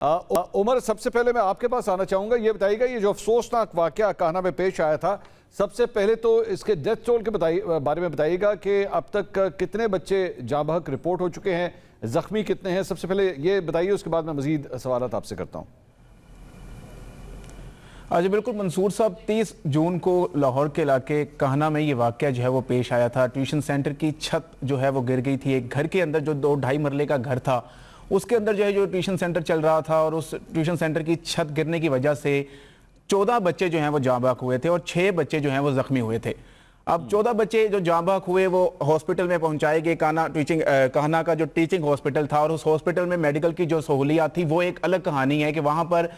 उमर, सबसे पहले मैं आपके पास आना चाहूँगा। ये बताइएगा, ये जो अफसोसनाक वाक़या कान्हा में पेश आया था, सबसे पहले तो इसके डेथ टोल के बारे में बताइएगा कि अब तक कितने बच्चे जाँ बहक रिपोर्ट हो चुके हैं, ज़ख्मी कितने हैं। सबसे पहले ये बताइए, उसके बाद मैं मज़ीद सवालात आपसे करता हूँ। जी बिल्कुल मंसूर साहब, 30 जून को लाहौर के इलाके कान्हा में ये वाक़या जो है वो पेश आया था। ट्यूशन सेंटर की छत जो है वो गिर गई थी। एक घर के अंदर जो 2-2.5 मरले का घर था, उसके अंदर जो है जो ट्यूशन सेंटर चल रहा था, और उस ट्यूशन सेंटर की छत गिरने की वजह से 14 बच्चे जो हैं वो जाँ बहक हुए थे और 6 बच्चे जो हैं वो ज़ख्मी हुए थे। अब 14 बच्चे जो जाँ बहक हुए वो हॉस्पिटल में पहुंचाए गए। कान्हा का जो टीचिंग हॉस्पिटल था, और उस हॉस्पिटल में मेडिकल की जो सहूलियात थी वो एक अलग कहानी है कि वहाँ पर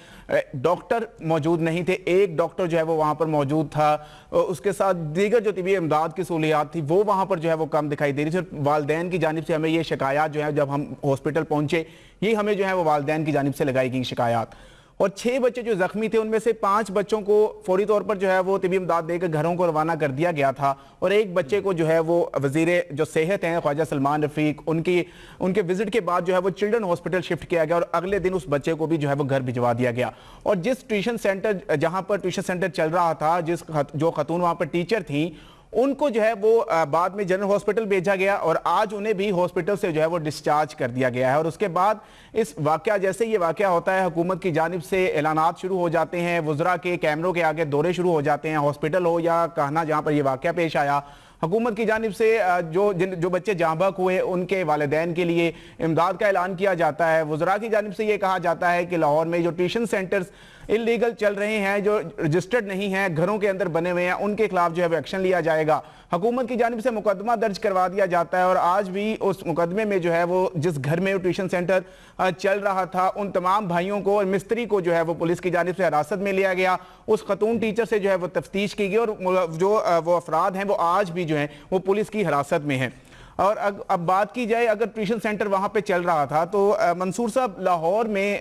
डॉक्टर मौजूद नहीं थे। एक डॉक्टर जो है वो वहाँ पर मौजूद था, उसके साथ दीगर जो तिबी इमदाद की सहूलियात थी वो वहाँ पर जो है वो कम दिखाई दे रही थी। वालदैन की जानिब से हमें ये शिकायत जो है, जब हम हॉस्पिटल पहुँचे, ये हमें जो है वो वालदैन की जानिब से लगाई गई शिकायत। और 6 बच्चे जो जख्मी थे उनमें से 5 बच्चों को फौरी तौर पर जो है वो तिबी इमदाद देकर घरों को रवाना कर दिया गया था, और एक बच्चे को जो है वो वजीर जो सेहत हैं ख्वाजा सलमान रफीक, उनके विजिट के बाद जो है वो चिल्ड्रन हॉस्पिटल शिफ्ट किया गया, और अगले दिन उस बच्चे को भी जो है वो घर भिजवा दिया गया। और जिस ट्यूशन सेंटर, जहां पर ट्यूशन सेंटर चल रहा था, जो खतून वहां पर टीचर थी, उनको जो है वो बाद में जनरल हॉस्पिटल भेजा गया, और आज उन्हें भी हॉस्पिटल से जो है वो डिस्चार्ज कर दिया गया है। और उसके बाद इस वाकया, जैसे ये वाकया होता है, हुकूमत की जानिब से ऐलानात शुरू हो जाते हैं, वज़रा के कैमरों के आगे दौरे शुरू हो जाते हैं, हॉस्पिटल हो या कान्हा जहाँ पर यह वाकया पेश आया। हुकूमत की जानिब से जो बच्चे जाँ बहक हुए उनके वालिदैन के लिए इमदाद का ऐलान किया जाता है। वज़रा की जानिब से ये कहा जाता है कि लाहौर में जो ट्यूशन सेंटर्स इलीगल चल रहे हैं, जो रजिस्टर्ड नहीं हैं, घरों के अंदर बने हुए हैं, उनके खिलाफ जो है एक्शन लिया जाएगा। हुकूमत की जानिब से मुकदमा दर्ज करवा दिया जाता है, और आज भी उस मुकदमे में जो है वो जिस घर में ट्यूशन सेंटर चल रहा था, उन तमाम भाइयों को और मिस्त्री को जो है वो पुलिस की जानिब से हिरासत में लिया गया। उस खतून टीचर से जो है वो तफ्तीश की गई, और जो वो अफराद हैं वो आज भी जो है वो पुलिस की हिरासत में हैं। और अब बात की जाए, अगर ट्यूशन सेंटर वहाँ पे चल रहा था, तो मंसूर साहब, लाहौर में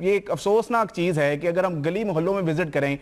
ये एक अफसोसनाक चीज़ है कि अगर हम गली मोहल्लों में विजिट करें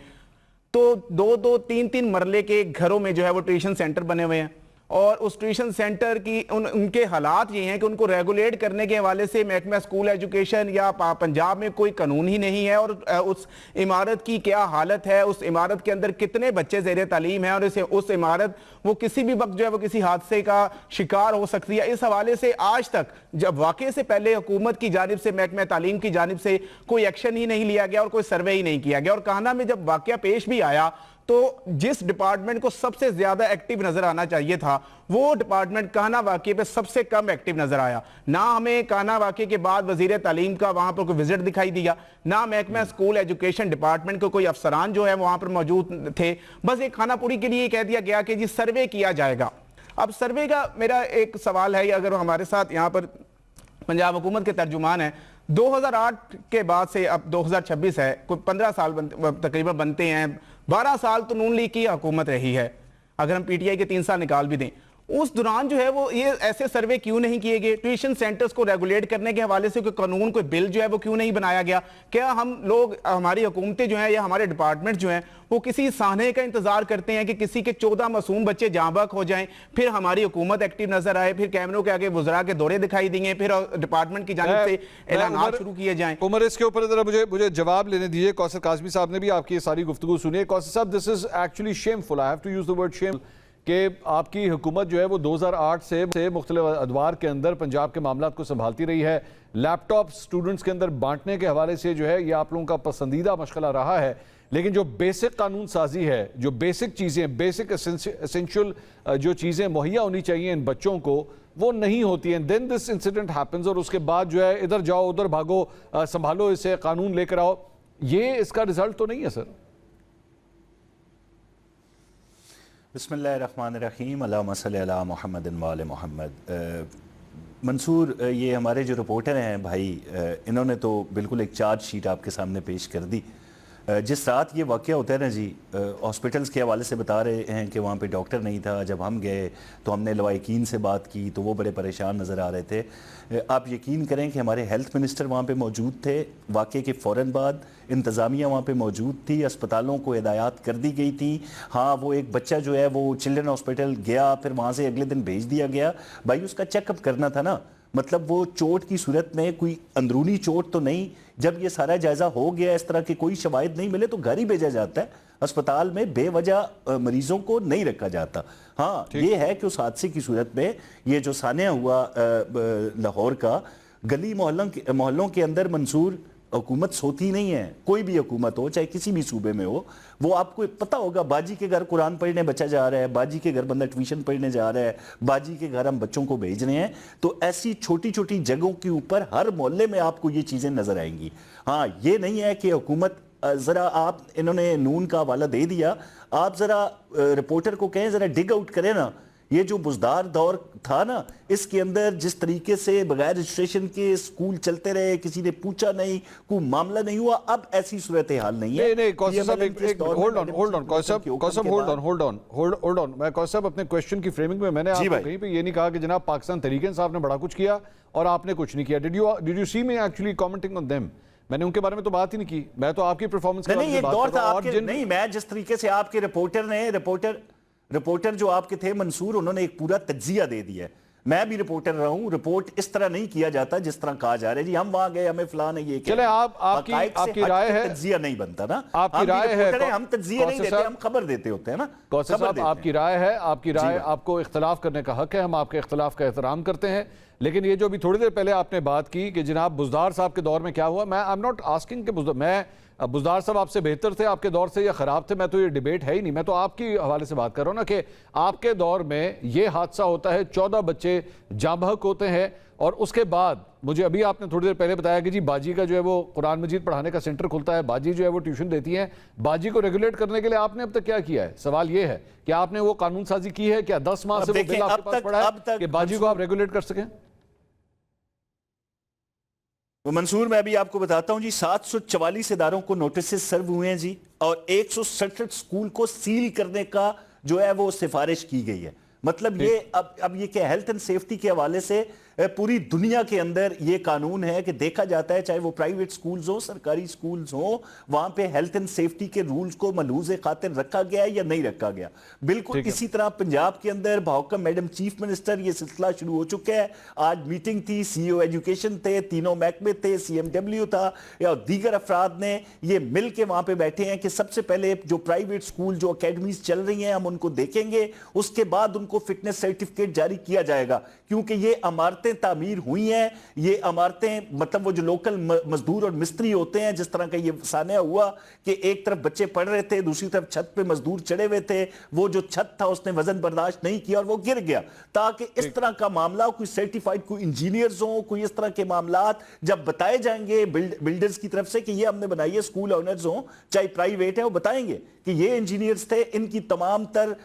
तो 2-2, 3-3 मरले के घरों में जो है वो ट्यूशन सेंटर बने हुए हैं, और उस ट्यूशन सेंटर की उनके हालात ये हैं कि उनको रेगुलेट करने के हवाले से महकमा स्कूल एजुकेशन या पंजाब में कोई कानून ही नहीं है। और उस इमारत की क्या हालत है, उस इमारत के अंदर कितने बच्चे ज़ेर तालीम हैं, और उस इमारत वो किसी भी वक्त जो है वो किसी हादसे का शिकार हो सकती है। इस हवाले से आज तक, जब वाक़े से पहले हुकूमत की जानिब से, महकमा तालीम की जानिब से कोई एक्शन ही नहीं लिया गया और कोई सर्वे ही नहीं किया गया। और कान्हा में जब वाक़या पेश भी आया, तो जिस डिपार्टमेंट को सबसे ज्यादा एक्टिव नजर आना चाहिए था, वो डिपार्टमेंट कान्हा वाकये पे सबसे कम एक्टिव नजर आया। ना हमें कान्हा वाकये के बाद वजीर तालीम का वहां पर कोई विजिट दिखाई दिया, ना महकमा स्कूल एजुकेशन डिपार्टमेंट को कोई अफसरान जो है वहां पर मौजूद थे। बस एक खानापुरी के लिए कह दिया गया कि जी सर्वे किया जाएगा। अब सर्वे का मेरा एक सवाल है, अगर हमारे साथ यहाँ पर पंजाब हुकूमत के तर्जुमान है, 2008 के बाद से अब 2026 है, कोई 15 साल तकरीबन बनते हैं। 12 साल तो नून लीग की हुकूमत रही है, अगर हम पीटीआई के 3 साल निकाल भी दें। उस दौरान जो है वो ये ऐसे सर्वे क्यों नहीं किए गए? ट्यूशन सेंटर्स को रेगुलेट करने के हवाले से कोई कानून, कोई बिल जो है वो क्यों नहीं बनाया गया? क्या हम लोग, हमारी हुकूमतें जो हैं या हमारे डिपार्टमेंट जो हैं, वो किसी साहने का इंतजार करते हैं कि किसी के 14 मासूम बच्चे जाँ बहक हो जाएं, फिर हमारी हुकूमत एक्टिव नजर आए, फिर कैमरों के आगे वज़रा के दौरे दिखाई दिए, फिर डिपार्टमेंट की जानिब से ऐलान शुरू किए जाएं? उमर, इसके ऊपर जरा मुझे जवाब लेने दीजिए। कौसर काज़मी साहब ने भी आपकी ये सारी गुफ्तगू सुनी है। Kausar sahab, this is actually shameful, I have to use the word shame, कि आपकी हुकूमत जो है वो 2008 से मुख्तलिफ अदवार के अंदर पंजाब के मामलात को संभालती रही है। लैपटॉप स्टूडेंट्स के अंदर बांटने के हवाले से जो है ये आप लोगों का पसंदीदा मशगला रहा है, लेकिन जो बेसिक कानून साजी है, जो बेसिक चीज़ें, बेसिक एसेंशियल जो चीज़ें मुहैया होनी चाहिए इन बच्चों को, वो नहीं होती हैं। देन दिस इंसिडेंट हैपन्स, और उसके बाद जो है इधर जाओ उधर भागो, संभालो इसे, कानून लेकर आओ। ये इसका रिजल्ट तो नहीं है सर? बिस्मिल्लाहिर्रहमानिर्रहीम, अल्लाहुम्मा सल्ली अला मुहम्मद व आले मुहम्मद। मंसूर, ये हमारे जो रिपोर्टर हैं भाई, इन्होंने तो बिल्कुल एक चार्ज शीट आपके सामने पेश कर दी। जिस रात ये वाक़या होता है ना जी, हॉस्पिटल्स के हवाले से बता रहे हैं कि वहाँ पे डॉक्टर नहीं था। जब हम गए तो हमने लवाहिकीन से बात की तो वो बड़े परेशान नज़र आ रहे थे। आप यकीन करें कि हमारे हेल्थ मिनिस्टर वहाँ पे मौजूद थे। वाक़े के फ़ौरन बाद इंतज़ामिया वहाँ पे मौजूद थी, अस्पतालों को हिदायत कर दी गई थी। हाँ, वो एक बच्चा जो है वो चिल्ड्रन हॉस्पिटल गया, फिर वहाँ से अगले दिन भेज दिया गया। भाई उसका चेकअप करना था ना। मतलब वो चोट की सूरत में कोई अंदरूनी चोट तो नहीं, जब ये सारा जायजा हो गया, इस तरह के कोई शवाहिद नहीं मिले तो घर ही भेजा जाता है। अस्पताल में बेवजह मरीजों को नहीं रखा जाता। हाँ, ये है कि उस हादसे की सूरत में ये जो सानिया हुआ लाहौर का, गली मोहल्लों के अंदर मंसूर हुकूमत सोती नहीं है। कोई भी हुकूमत हो, चाहे किसी भी सूबे में हो, वो आपको पता होगा बाजी के घर कुरान पढ़ने बच्चा जा रहा है, बाजी के घर बंदा ट्यूशन पढ़ने जा रहा है, बाजी के घर हम बच्चों को भेज रहे हैं। तो ऐसी छोटी छोटी जगहों के ऊपर हर मोहल्ले में आपको ये चीजें नजर आएंगी। हाँ, ये नहीं है कि हुकूमत जरा आप, इन्होंने नून का हवाला दे दिया, आप जरा रिपोर्टर को कहें जरा डिग आउट करें ना। ये जो बुजदार दौर था ना, इसके अंदर जिस तरीके से बगैर रजिस्ट्रेशन के स्कूल चलते रहे, किसी ने पूछा नहीं, कोई मामला नहीं हुआ, अब ऐसी सूरत हाल नहीं है। नहीं कौसर साहब, एक होल्ड ऑन। मैं कौसर साहब अपने क्वेश्चन की फ्रेमिंग में मैंने आपको कहीं पे ये नहीं कहा कि जनाब पाकिस्तान तहरीक इंसाफ ने बड़ा कुछ किया और आपने कुछ नहीं किया। Did you see me actually commenting on them? मैंने उनके बारे में तो बात ही नहीं की, मैं तो आपकी परफॉर्मेंस नहीं, एक दौर था आपके, नहीं, मैं जिस तरीके से आपके रिपोर्टर जो आपके थे मंसूर, उन्होंने एक पूरा तज्जिया दे दिया। मैं भी रिपोर्टर रहा हूं, रिपोर्ट इस तरह नहीं किया जाता जिस तरह कहा जा रहा है जी हम वहां गए, हमें फलान है, ये चले आपकी राय है, तज्जिया नहीं बनता ना, आपकी राय है, हम तज्जिया नहीं देते, हम खबर देते होते हैं ना। कौसर साहब, आपकी राय है, आपकी राय, आपको इख्तलाफ करने का हक है, हम आपके इख्तलाफ का एहतराम करते हैं। लेकिन ये जो अभी थोड़ी देर पहले आपने बात की कि जनाब बुजदार साहब के दौर में क्या हुआ, मैं आई एम नॉट आस्किंग कि बुजदार साहब आपसे बेहतर थे आपके दौर से या खराब थे, मैं तो ये डिबेट है ही नहीं, मैं तो आपकी हवाले से बात कर रहा हूं ना कि आपके दौर में ये हादसा होता है, 14 बच्चे जाँ बहक होते हैं, और उसके बाद मुझे अभी आपने थोड़ी देर पहले बताया कि जी बाजी का जो है वो कुरान मजीद पढ़ाने का सेंटर खुलता है, बाजी जो है वो ट्यूशन देती है। बाजी को रेगुलेट करने के लिए आपने अब तक क्या किया है? सवाल ये है कि आपने वो कानून साजी की है क्या? 10 माह से वो बिल आपके पास पड़ा है कि बाजी को आप रेगुलेट कर सकें? मंसूर, मैं अभी आपको बताता हूं जी, 744 इदारों को नोटिस सर्व हुए हैं जी, और 167 स्कूल को सील करने का जो है वो सिफारिश की गई है। मतलब ये अब ये क्या, हेल्थ एंड सेफ्टी के हवाले से पूरी दुनिया के अंदर ये कानून है कि देखा जाता है, चाहे वो प्राइवेट स्कूल्स हो, सरकारी स्कूल्स हो, वहां पे हेल्थ एंड सेफ्टी के रूल्स को मलहूज खातिर रखा गया है या नहीं रखा गया। बिल्कुल इसी तरह पंजाब के अंदर भावकम मैडम चीफ मिनिस्टर, ये सिलसिला शुरू हो चुका है। आज मीटिंग थी, सीईओ एजुकेशन थे, तीनों महकमे थे, CMW था, या दीगर अफराद ने ये मिल के वहां पे बैठे हैं कि सबसे पहले जो प्राइवेट स्कूल, जो अकेडमीज चल रही हैं, हम उनको देखेंगे, उसके बाद उनको फिटनेस सर्टिफिकेट जारी किया जाएगा। क्योंकि ये इमारतें तामीर हुई हैं, ये इमारतें, मतलब वो जो लोकल मजदूर और मिस्त्री होते हैं, जिस तरह का ये सानिया हुआ कि एक तरफ बच्चे पढ़ रहे थे, दूसरी तरफ छत पे मजदूर चढ़े हुए थे, वो जो छत था उसने वजन बर्दाश्त नहीं किया और वो गिर गया। ताकि इस तरह का मामला कोई सर्टिफाइड, कोई इंजीनियर्स हो, कोई इस तरह के मामलात जब बताए जाएंगे बिल्डर्स की तरफ से कि ये हमने बनाई है, स्कूल ओनर्स हो चाहे प्राइवेट है, वो बताएंगे कि ये इंजीनियर्स थे, इनकी तमाम तर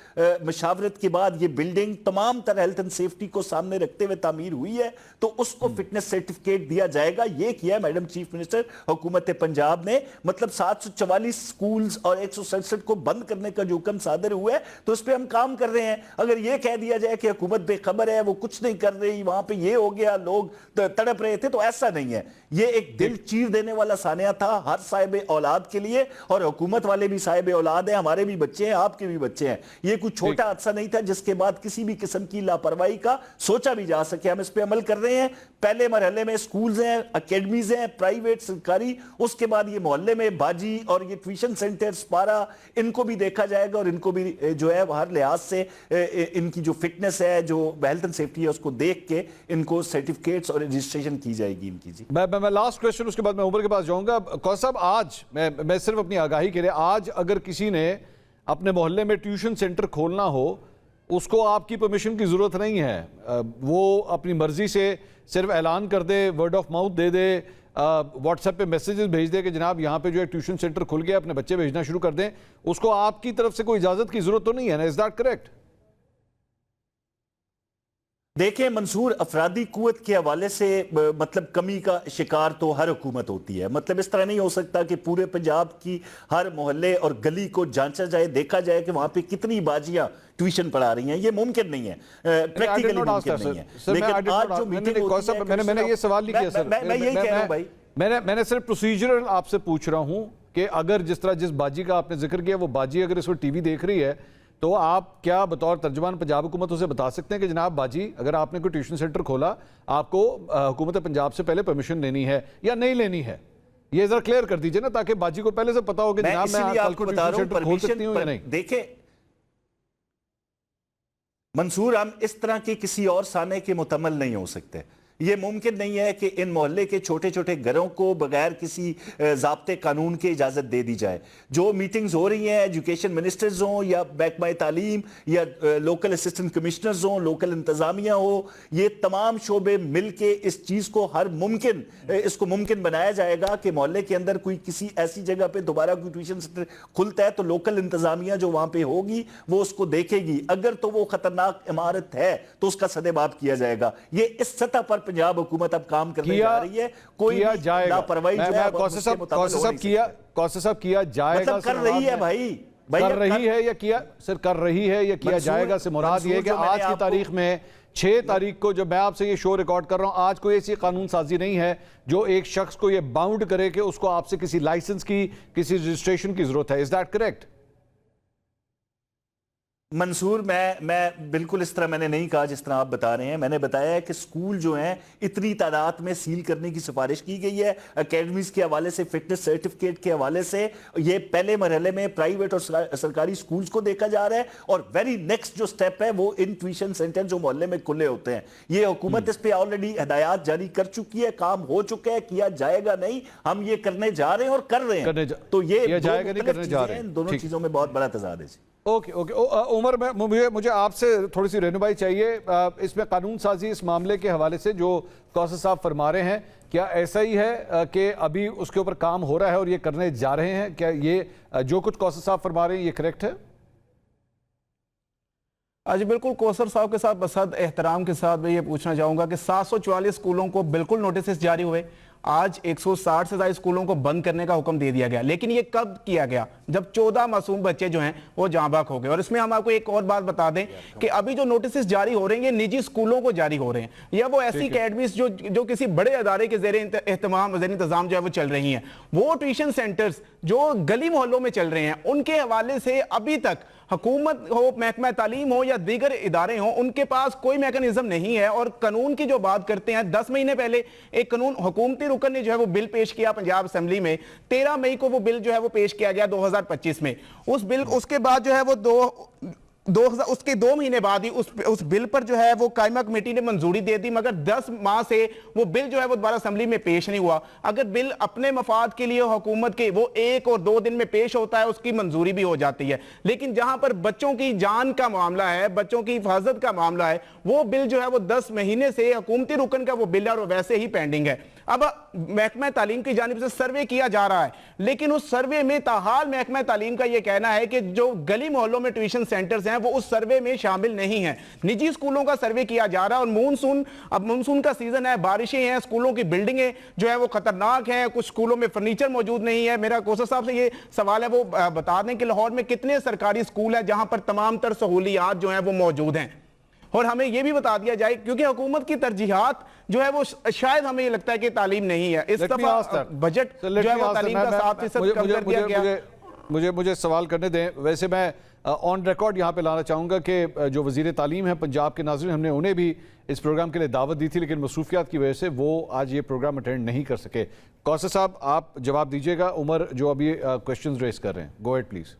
मशावरत के बाद ये बिल्डिंग तमाम तर हेल्थ एंड सेफ्टी को सामने रखते हुए तामीर हुई है, तो उसको फिटनेस सर्टिफिकेट दिया जाएगा। ये किया है मैडम चीफ मिनिस्टर हुकूमत पंजाब ने। मतलब 744 स्कूल्स और 167 को बंद करने का जो हुक्म सादर हुआ है, तो उस पर हम काम कर रहे हैं। अगर ये कह दिया जाए कि हुकूमत बेखबर है, वो कुछ नहीं कर रही, वहां पे ये हो गया, लोग तड़प रहे थे, तो ऐसा नहीं है। ये एक दिल चीर देने वाला सानिया था हर साहिब औलाद के लिए, और हुकूमत वाले भी साहिब औलाद हैं, हमारे भी बच्चे हैं, आपके भी बच्चे हैं। ये कोई छोटा हादसा नहीं था जिसके बाद किसी भी किस्म की लापरवाही का सोचा भी जा सके। हम इस पे अमल कर रहे हैं। पहले मरहले में स्कूल्स हैं, अकेडमीज हैं, प्राइवेट, सरकारी, उसके बाद ये मोहल्ले में बाजी और ये ट्यूशन सेंटर, स्पारा, इनको भी देखा जाएगा, और इनको भी जो है हर लिहाज से इनकी जो फिटनेस है, जो हेल्थ एंड सेफ्टी है, उसको देख के इनको सर्टिफिकेट्स और रजिस्ट्रेशन की जाएगी इनकी। जी मैं लास्ट क्वेश्चन, उसके बाद मैं उमर के पास जाऊंगा। कौसर साहब, आज मैं सिर्फ अपनी आगाही के लिए, आज अगर किसी ने अपने मोहल्ले में ट्यूशन सेंटर खोलना हो, उसको आपकी परमिशन की ज़रूरत नहीं है, वो अपनी मर्जी से सिर्फ ऐलान कर दे, वर्ड ऑफ माउथ दे दे, व्हाट्सएप पे मैसेजेस भेज दे कि जनाब यहाँ पे जो है ट्यूशन सेंटर खुल गया, अपने बच्चे भेजना शुरू कर दें, उसको आपकी तरफ से कोई इजाज़त की ज़रूरत तो नहीं है ना? Is that correct? देखिए मंसूर, अफरादी कुव्वत के हवाले से मतलब कमी का शिकार तो हर हुकूमत होती है। मतलब इस तरह नहीं हो सकता कि पूरे पंजाब की हर मोहल्ले और गली को जांचा जाए, देखा जाए कि वहां पे कितनी बाजियां ट्यूशन पढ़ा रही हैं। ये मुमकिन नहीं है, प्रैक्टिकली मुमकिन नहीं है। लेकिन आज जो मीटिंग, मैंने ये सवाल नहीं किया सर, मैं यही कह रहा हूं भाई, मैंने सिर्फ प्रोसीजरल आपसे पूछ रहा हूं कि अगर जिस तरह जिस बाजी का आपने जिक्र किया, वो बाजी अगर इस वक्त टीवी देख रही है, तो आप क्या बतौर तर्जुमान पंजाब हुकूमत उसे बता सकते हैं कि जनाब बाजी, अगर आपने कोई ट्यूशन सेंटर खोला, आपको हुकूमत पंजाब से पहले परमिशन लेनी है या नहीं लेनी है? ये जरा क्लियर कर दीजिए ना, ताकि बाजी को पहले से पता हो कि जनाब मैं कल को ट्यूशन सेंटर खोल सकती हूँ या नहीं। देखें मंसूर, हम इस तरह के किसी और साने के मुतमल नहीं हो सकते। ये मुमकिन नहीं है कि इन मोहल्ले के छोटे छोटे घरों को बगैर किसी ज़ाब्ते कानून के इजाज़त दे दी जाए। जो मीटिंग्स हो रही हैं, एजुकेशन मिनिस्टर्स हों या महकमा तालीम या लोकल असिस्टेंट कमिश्नर्स हों, लोकल इंतज़ामिया हो, ये तमाम शोबे मिल के इस चीज़ को इसको मुमकिन बनाया जाएगा कि मोहल्ले के अंदर कोई किसी ऐसी जगह पर दोबारा कोई ट्यूशन सेंटर खुलता है तो लोकल इंतज़ामिया जो वहाँ पर होगी वो उसको देखेगी। अगर तो वो ख़तरनाक इमारत है तो उसका सदेबाब किया जाएगा। ये इस सतह पर पंजाब हुकूमत अब काम करने जा रही है। कोई लापरवाही कौसर साहब किया जाएगा, कर रही है भाई, कर रही है या किया सर, कर रही है या किया जाएगा से मुराद ये है कि आज की तारीख में 6 तारीख को जब मैं आपसे ये शो रिकॉर्ड कर रहा हूं, आज कोई ऐसी कानून साजी नहीं है जो एक शख्स को ये बाउंड करे कि उसको आपसे किसी लाइसेंस की, किसी रजिस्ट्रेशन की जरूरत है। Is that correct? मंसूर, मैं बिल्कुल इस तरह मैंने नहीं कहा जिस तरह आप बता रहे हैं। मैंने बताया है कि स्कूल जो हैं इतनी तादाद में सील करने की सिफारिश की गई है। एकेडमीज के हवाले से, फिटनेस सर्टिफिकेट के हवाले से ये पहले मरहले में प्राइवेट और सरकारी स्कूल्स को देखा जा रहा है, और वेरी नेक्स्ट जो स्टेप है वो इन ट्यूशन सेंटर जो मोहल्ले में खुले होते हैं। ये हुकूमत इस पर ऑलरेडी हिदायत जारी कर चुकी है, काम हो चुका है, किया जाएगा नहीं, हम ये करने जा रहे हैं और कर रहे हैं। तो ये जाएगा नहीं, करने जा रहे हैं। दोनों चीजों में बहुत बड़ा तजाद है। ओके ओके उमर, मुझे आपसे थोड़ी सी रहनुमाई चाहिए इसमें कानून साजी इस मामले के हवाले से जो कौसर साहब फरमा रहे हैं। क्या ऐसा ही है कि अभी उसके ऊपर काम हो रहा है और ये करने जा रहे हैं? क्या ये जो कुछ कौसर साहब फरमा रहे हैं ये करेक्ट है? आज बिल्कुल कौसर साहब के साथ बसद एहतराम के साथ मैं ये पूछना चाहूँगा कि 744 स्कूलों को बिल्कुल नोटिस जारी हुए। आज 160 से ज़्यादा स्कूलों को बंद करने का हुक्म दे दिया गया, लेकिन ये कब किया गया? जब 14 मासूम बच्चे जो हैं वो जाँ बाक हो गए। और इसमें हम आपको एक और बात बता दें कि अभी जो नोटिस जारी हो रहे हैं ये निजी स्कूलों को जारी हो रहे हैं या वो ऐसी अकेडमीज जो किसी बड़े अदारे के ज़ेरे इंतजाम जो है वो चल रही हैं। वो ट्यूशन सेंटर्स जो गली मोहल्लों में चल रहे हैं उनके हवाले से अभी तक हुकूमत हो, महकमा तालीम हो या दीगर इदारे हो, उनके पास कोई मैकेनिज्म नहीं है। और कानून की जो बात करते हैं, 10 महीने पहले एक कानून हुकूमती रुकन ने जो है वो बिल पेश किया पंजाब असेंबली में। 13 मई को वो बिल जो है वो पेश किया गया 2025 में। उस बिल उसके बाद जो है वो उसके 2 महीने बाद ही उस बिल पर जो है वो कायमा कमेटी ने मंजूरी दे दी, मगर 10 माह से वो बिल जो है वो दोबारा असेंबली में पेश नहीं हुआ। अगर बिल अपने मफाद के लिए हुकूमत के वो 1 और 2 दिन में पेश होता है, उसकी मंजूरी भी हो जाती है। लेकिन जहां पर बच्चों की जान का मामला है, बच्चों की हिफाजत का मामला है, वो बिल जो है वो 10 महीने से हुकूमती रुकन का वो बिल है और वैसे ही पेंडिंग है। अब महकमा तालीम की जानिब से सर्वे किया जा रहा है, लेकिन उस सर्वे में ताहाल महकमा तालीम का यह कहना है कि जो गली मोहल्लों में ट्यूशन सेंटर्स हैं वो उस सर्वे में शामिल नहीं है। निजी स्कूलों का सर्वे किया जा रहा है। और अब मानसून का सीजन है, बारिशें हैं, स्कूलों की बिल्डिंगें जो है वो खतरनाक हैं, कुछ स्कूलों में फर्नीचर मौजूद नहीं है। मेरा कौसर साहब से ये सवाल है, वो बता दें कि लाहौर में कितने सरकारी स्कूल है जहां पर तमाम तर सहूलियात जो है वो मौजूद हैं। और हमें यह भी बता दिया जाए, क्योंकि हुकूमत की तरजीहात जो है वो शायद हमें ये लगता है कि तालीम नहीं है। इस दफा बजट जो है वो तालीम का 7% कम कर दिया गया। मुझे सवाल करने दें। वैसे मैं ऑन रिकॉर्ड यहाँ पे लाना चाहूँगा कि जो वज़ीर तालीम है पंजाब के नाज़रीन, हमने उन्हें भी इस प्रोग्राम के लिए दावत दी थी, लेकिन मसरूफियात की वजह से वो आज ये प्रोग्राम अटेंड नहीं कर सके। कौसर साहब आप जवाब दीजिएगा उमर जो अभी क्वेश्चन रेस कर रहे हैं। Go at please.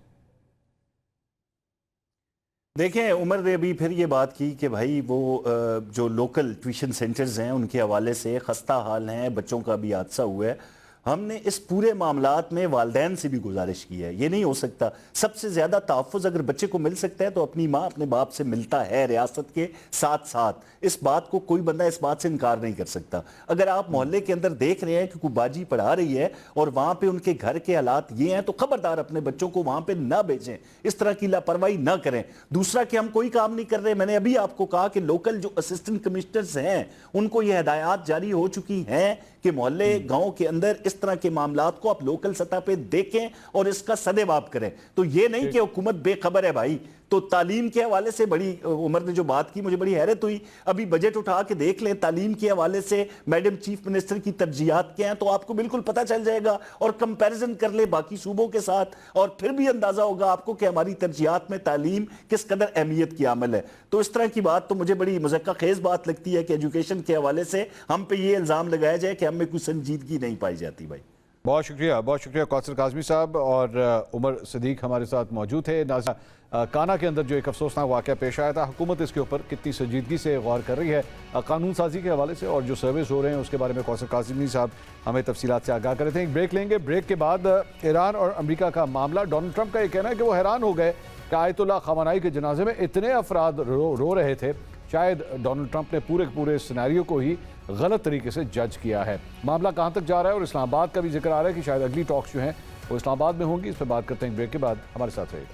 देखें, उमर ने अभी फिर ये बात की कि भाई वो जो लोकल ट्यूशन सेंटर्स हैं उनके हवाले से खस्ता हाल हैं, बच्चों का भी हादसा हुआ है। हमने इस पूरे मामलात में वालदैन से भी गुजारिश की है। ये नहीं हो सकता। सबसे ज़्यादा तहफ़्फ़ुज़ अगर बच्चे को मिल सकता है तो अपनी माँ अपने बाप से मिलता है, रियासत के साथ साथ। इस बात को कोई बंदा इस बात से इनकार नहीं कर सकता। अगर आप मोहल्ले के अंदर देख रहे हैं कि कोई बाजी पढ़ा रही है और वहाँ पे उनके घर के हालात ये हैं, तो खबरदार अपने बच्चों को वहाँ पे ना भेजें, इस तरह की लापरवाही ना करें। दूसरा कि हम कोई काम नहीं कर रहे, मैंने अभी आपको कहा कि लोकल जो असिस्टेंट कमिश्नर्स हैं उनको ये हिदायत जारी हो चुकी हैं कि मोहल्ले गाँव के अंदर इस तरह के मामलात को आप लोकल सतह पे देखें और इसका सदेबाब करें। तो ये नहीं कि हुकूमत बेखबर है भाई। तो तालीम के हवाले से बड़ी उमर ने जो बात की मुझे बड़ी हैरत हुई। अभी बजट उठा के देख लें तालीम के हवाले से मैडम चीफ मिनिस्टर की तरजीहात क्या हैं तो आपको बिल्कुल पता चल जाएगा, और कंपैरिजन कर ले बाकी सूबों के साथ और फिर भी अंदाजा होगा आपको कि हमारी तरजीहात में तालीम किस कदर अहमियत की अमल है। तो इस तरह की बात तो मुझे बड़ी मुज़क्का खेज बात लगती है कि एजुकेशन के हवाले से हम पे ये इल्ज़ाम लगाया जाए कि हम में कोई संजीदगी नहीं पाई जाती। भाई बहुत शुक्रिया कौसर काज़मी साहब। और उमर सदीक हमारे साथ मौजूद थे। काना के अंदर जो एक अफसोसनाक वाक़या पेश आया था, हुकूमत इसके ऊपर कितनी संजीदगी से गौर कर रही है कानून साजी के हवाले से, और जो सर्विस हो रहे हैं उसके बारे में कौसर काज़मी साहब हमें तफसीलात से आगाह कर रहे थे। एक ब्रेक लेंगे, ब्रेक के बाद ईरान और अमेरिका का मामला। डोनाल्ड ट्रंप का ये कहना है कि वो हैरान हो गए कि आयतुल्लाह खamenei के जनाजे में इतने अफराद रो रहे थे। शायद डोनाल्ड ट्रंप ने पूरे सिनेरियो को ही गलत तरीके से जज किया है। मामला कहाँ तक जा रहा है, और इस्लामाबाद का भी जिक्र आ रहा है कि शायद अगली टॉक्स जो हैं वो इस्लामाबाद में होंगी। इस पर बात करते हैं ब्रेक के बाद, हमारे साथ रहेगा।